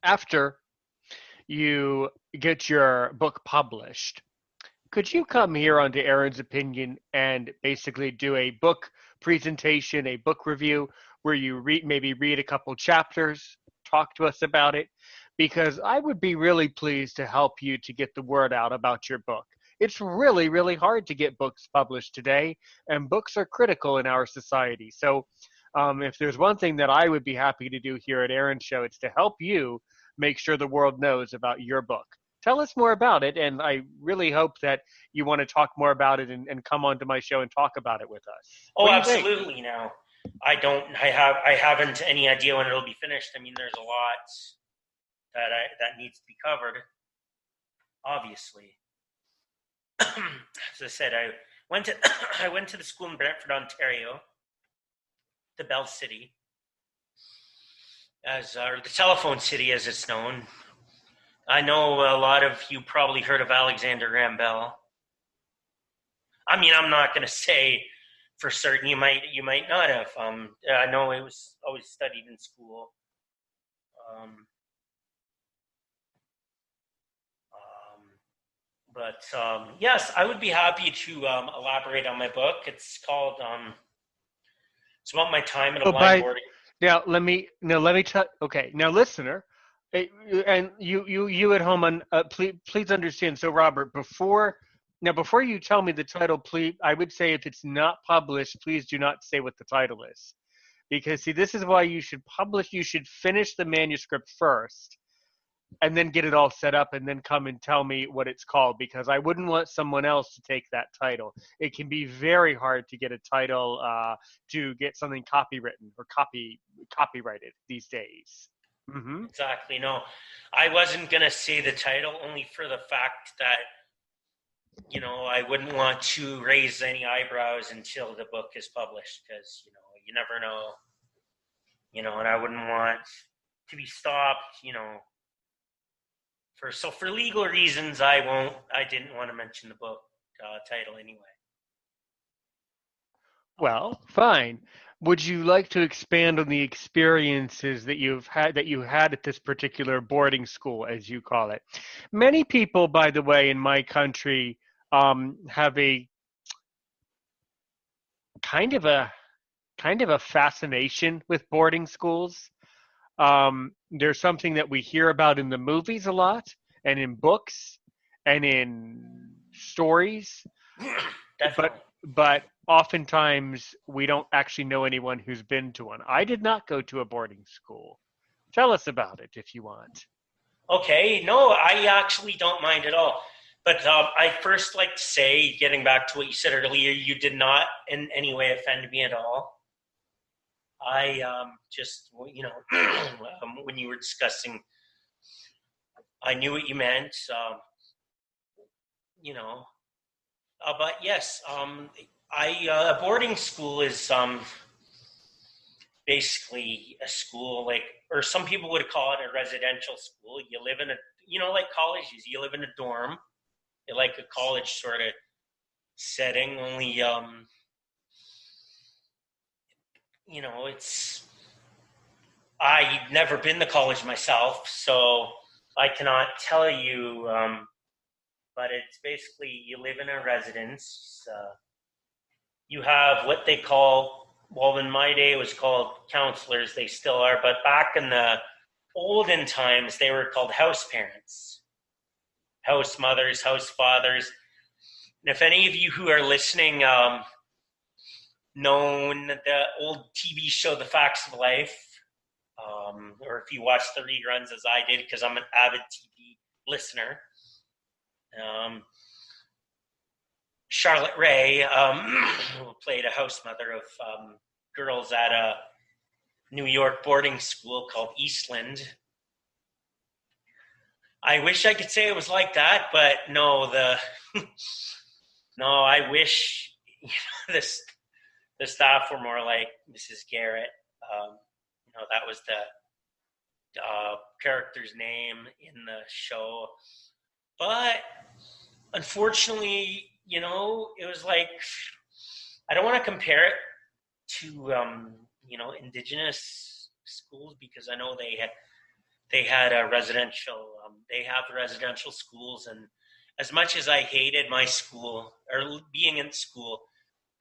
after you get your book published, could you come here onto Aaron's Opinion and basically do a book presentation, a book review, where you maybe read a couple chapters, talk to us about it? Because I would be really pleased to help you to get the word out about your book. It's really, really hard to get books published today, and books are critical in our society. So, if there's one thing that I would be happy to do here at Aaron's Show, it's to help you make sure the world knows about your book. Tell us more about it, and I really hope that you want to talk more about it and come onto my show and talk about it with us. Oh, What do you think? absolutely. Now, I haven't any idea when it'll be finished. I mean, there's a lot that needs to be covered. Obviously, as I said, went to I went to the school in Brantford, Ontario, the Bell City, or the Telephone City, as it's known. I know a lot of you probably heard of Alexander Graham Bell. I mean, I'm not going to say for certain. You might not have. I know it was always studied in school. But yes, I would be happy to elaborate on my book. It's called. It's about my time at a Oh, blind by boarding. let me tell. Okay, now listener, and you at home, please understand. So, Robert, before you tell me the title, please, I would say if it's not published, please do not say what the title is, because see, this is why you should publish. You should finish the manuscript first, and then get it all set up, and then come and tell me what it's called, because I wouldn't want someone else to take that title. It can be very hard to get a title, to get something copywritten or copyrighted these days. Hmm. Exactly. No, I wasn't gonna say the title only for the fact that I wouldn't want to raise any eyebrows until the book is published because you never know. And I wouldn't want to be stopped. For legal reasons, I didn't want to mention the book title anyway. Well, fine. Would you like to expand on the experiences that you had at this particular boarding school, as you call it? Many people, by the way, in my country, have a kind of a kind of a fascination with boarding schools. There's something that we hear about in the movies a lot, and in books, and in stories, but Definitely. but oftentimes we don't actually know anyone who's been to one. I did not go to a boarding school. Tell us about it if you want. Okay. No, I actually don't mind at all. But I first like to say, getting back to what you said earlier, you did not in any way offend me at all. I just, when you were discussing, I knew what you meant. You know, but yes, a boarding school is basically a school like, or some people would call it a residential school. You live in like colleges. You live in a dorm, like a college sort of setting. Only, it's I've never been to college myself, so I cannot tell you. But it's basically you live in a residence. You have what they call, well, in my day it was called counselors. They still are, but back in the olden times they were called house parents, house mothers, house fathers. And if any of you who are listening know the old TV show The Facts of Life, or if you watch the reruns as I did, because I'm an avid TV listener. Charlotte Ray, who played a house mother of girls at a New York boarding school called Eastland. I wish I could say it was like that, but no. No, I wish the staff were more like Mrs. Garrett. That was the character's name in the show. But unfortunately, it was like, I don't want to compare it to, indigenous schools, because I know they had a residential. They have residential schools, and as much as I hated my school or being in school,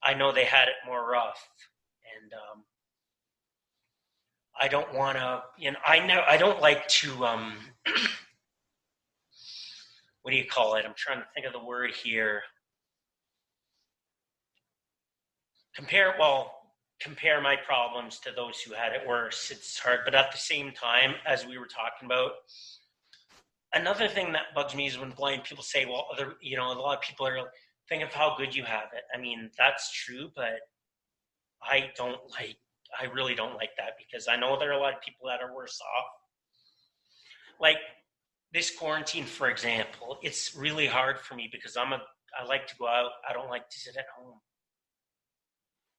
I know they had it more rough, and I don't want to. I know I don't like to. What do you call it? I'm trying to think of the word here. Compare. Well, compare my problems to those who had it worse. It's hard, but at the same time, as we were talking about, another thing that bugs me is when blind people say, "Well, a lot of people are think of how good you have it." I mean, that's true, but I don't like. I really don't like that because I know there are a lot of people that are worse off. Like this quarantine, for example, it's really hard for me because I like to go out. I don't like to sit at home.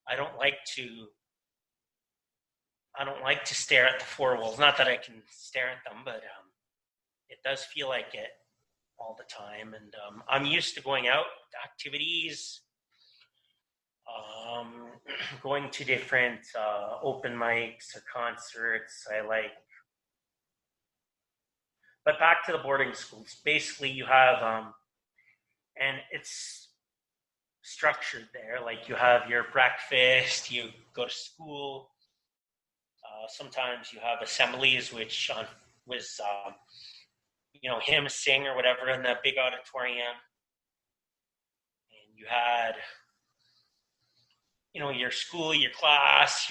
I don't like to. I don't like to stare at the four walls. Not that I can stare at them, but it does feel like it all the time. And I'm used to going out, activities, um, going to different open mics or concerts. I like, but back to the boarding schools. Basically, you have, and it's structured there. Like you have your breakfast, you go to school. Sometimes you have assemblies, which was hymn sing or whatever in the big auditorium, and you had your school, your class,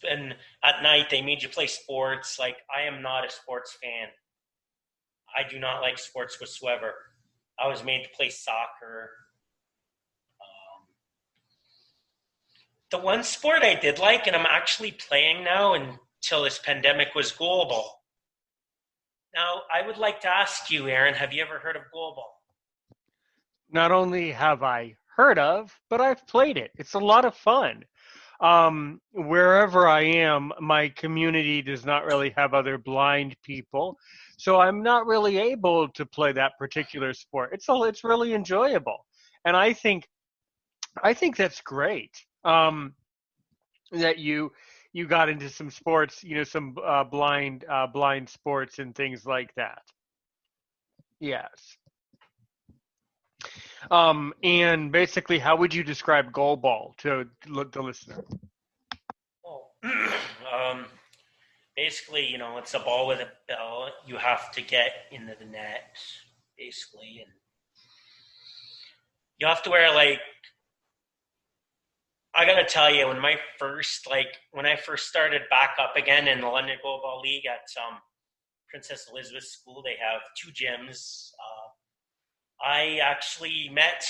and at night they made you play sports. Like I am not a sports fan. I do not like sports whatsoever. I was made to play soccer. The one sport I did like, and I'm actually playing now until this pandemic, was goalball. Now, I would like to ask you, Aaron, have you ever heard of goalball? Not only have I heard of, but I've played it. It's a lot of fun. Wherever I am, my community does not really have other blind people, so I'm not really able to play that particular sport. It's really enjoyable, and I think that's great. That you got into some sports, some blind sports and things like that. Yes. And basically, how would you describe goalball to the listener? Oh, basically, it's a ball with a bell. You have to get into the net, basically, and you have to wear like. I gotta tell you, when I first started back up again in the London Goalball League at Princess Elizabeth School, they have two gyms. I actually met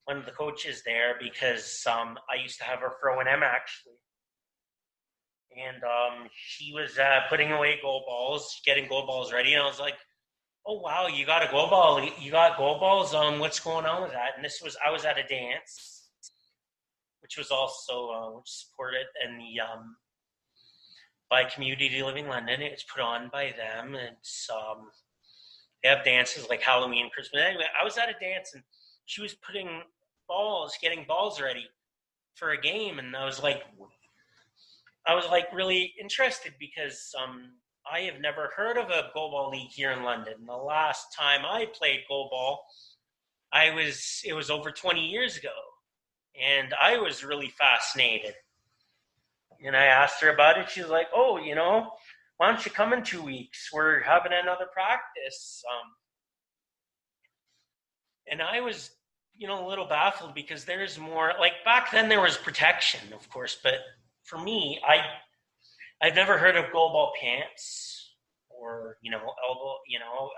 one of the coaches there because I used to have her for O&M actually, and she was putting away goal balls, getting goal balls ready, and I was like, "Oh wow, you got a goal ball! You got goal balls! What's going on with that?" And I was at a dance, which was also which supported and the by Community Living London. It's put on by them. It's they have dances like Halloween, Christmas. Anyway, I was at a dance and she was getting balls ready for a game, and I was like really interested because I have never heard of a goalball league here in London. The last time I played goalball, it was over 20 years ago, and I was really fascinated. And I asked her about it. She's like, "Oh, why don't you come in 2 weeks? We're having another practice." And I was, a little baffled because there's more. Like back then, there was protection, of course, but for me, I've never heard of goalball pants or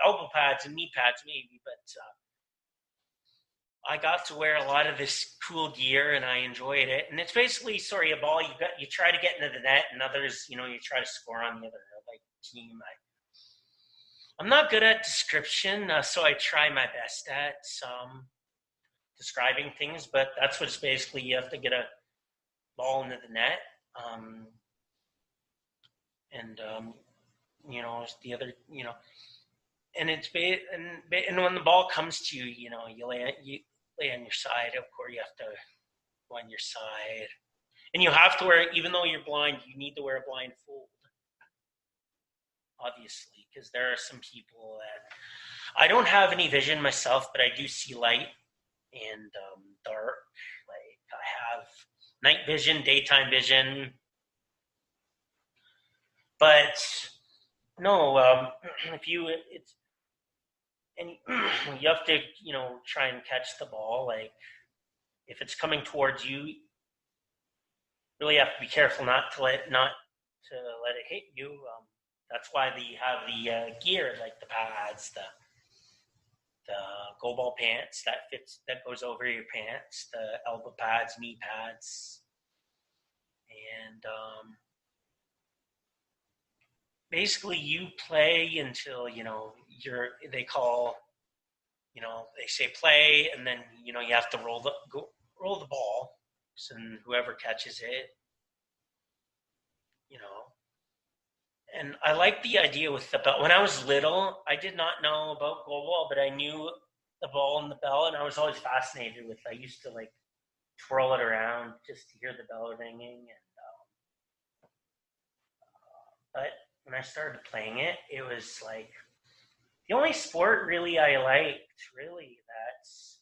elbow pads and knee pads maybe, but I got to wear a lot of this cool gear and I enjoyed it. And it's basically, sorry, a ball you try to get into the net, and others, you try to score on the other like team. I'm not good at description, so I try my best at describing things. But that's what it's basically. You have to get a ball into the net, and the other, and and when the ball comes to you, you lay on your side. Of course, you have to go on your side, and you have to wear. Even though you're blind, you need to wear a blindfold. obviously, because there are some people that I don't have any vision myself, but I do see light and dark. Like I have night vision, daytime vision, but no, if you it's and you have to try and catch the ball. Like if it's coming towards you, really have to be careful not to let it hit you. That's why you have the gear, like the pads, the go ball pants that goes over your pants, the elbow pads, knee pads, and basically you play until they call they say play, and then you have to roll the ball, and whoever catches it, you know. And I like the idea with the bell. When I was little, I did not know about goal ball, but I knew the ball and the bell, and I was always fascinated with. I used to like twirl it around just to hear the bell ringing, and but when I started playing it, it was like the only sport really I liked. Really, that's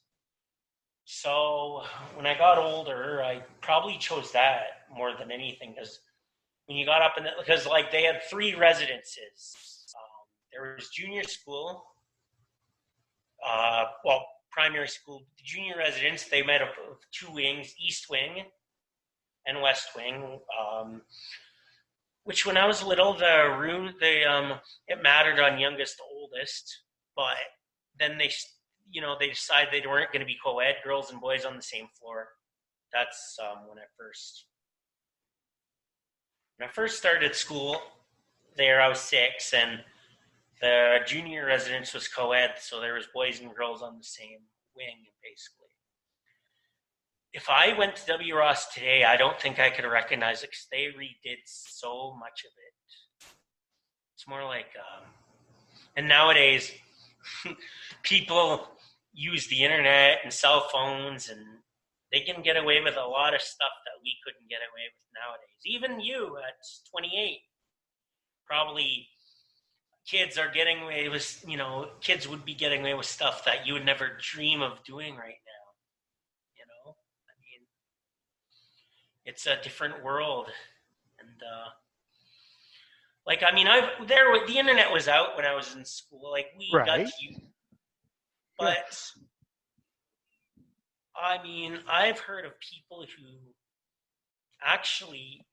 so. When I got older, I probably chose that more than anything because when you got up in because like they had three residences. There was junior school, primary school, the junior residence. They met up with two wings, East Wing and West Wing. Which when I was little, it mattered on youngest to oldest, but then they decided they weren't going to be co-ed, girls and boys on the same floor. That's when I first started school there. I was 6, and the junior residence was co-ed, so there was boys and girls on the same wing, basically. If I went to W. Ross today, I don't think I could recognize it because they redid so much of it. It's more like, and nowadays, people use the internet and cell phones, and they can get away with a lot of stuff that we couldn't get away with nowadays. Even you at 28, probably kids are getting away with, kids would be getting away with stuff that you would never dream of doing right now. I mean, it's a different world, and the internet was out when I was in school. Like we got Right. to use, but I mean, I've heard of people who actually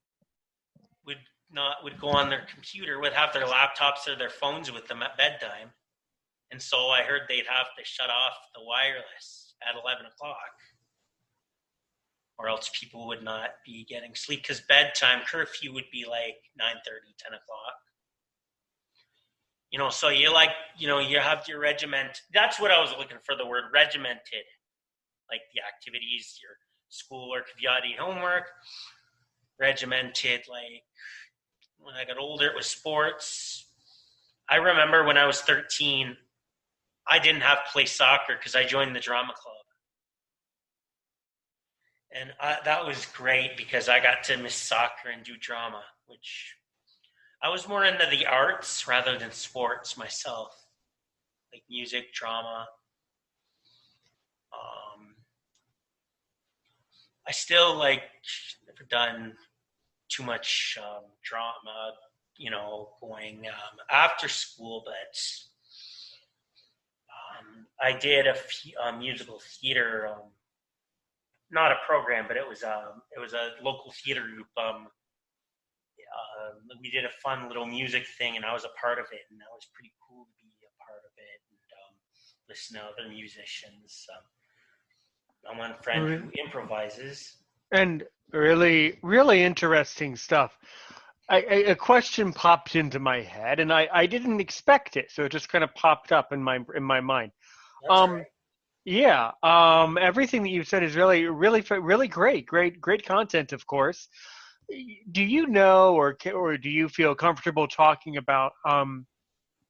would not would go on their computer, would have their laptops or their phones with them at bedtime, and so I heard they'd have to shut off the wireless at 11 o'clock, or else people would not be getting sleep because bedtime curfew would be like 9:30, 10 o'clock. So you have your regiment. That's what I was looking for, the word regimented, like the activities, your schoolwork, if you had any homework, regimented. Like when I got older, it was sports. I remember when I was 13, I didn't have to play soccer because I joined the drama club. And that was great because I got to miss soccer and do drama, which I was more into the arts rather than sports myself, like music, drama. I still never done too much drama, going after school, but I did a musical theater, not a program, but it was a local theater group. We did a fun little music thing, and I was a part of it, and that was pretty cool to be a part of it and listen to other musicians. I'm one friend who improvises. And really, really interesting stuff. A question popped into my head, and I didn't expect it, so it just kind of popped up in my mind. That's all Um, right. yeah, everything that you said is really, really, really great content, of course. Do you know, or do you feel comfortable talking about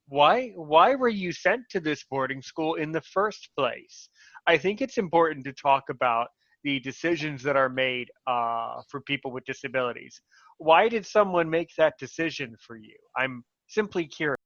why were you sent to this boarding school in the first place? I think it's important to talk about the decisions that are made for people with disabilities. Why did someone make that decision for you? Simply curious.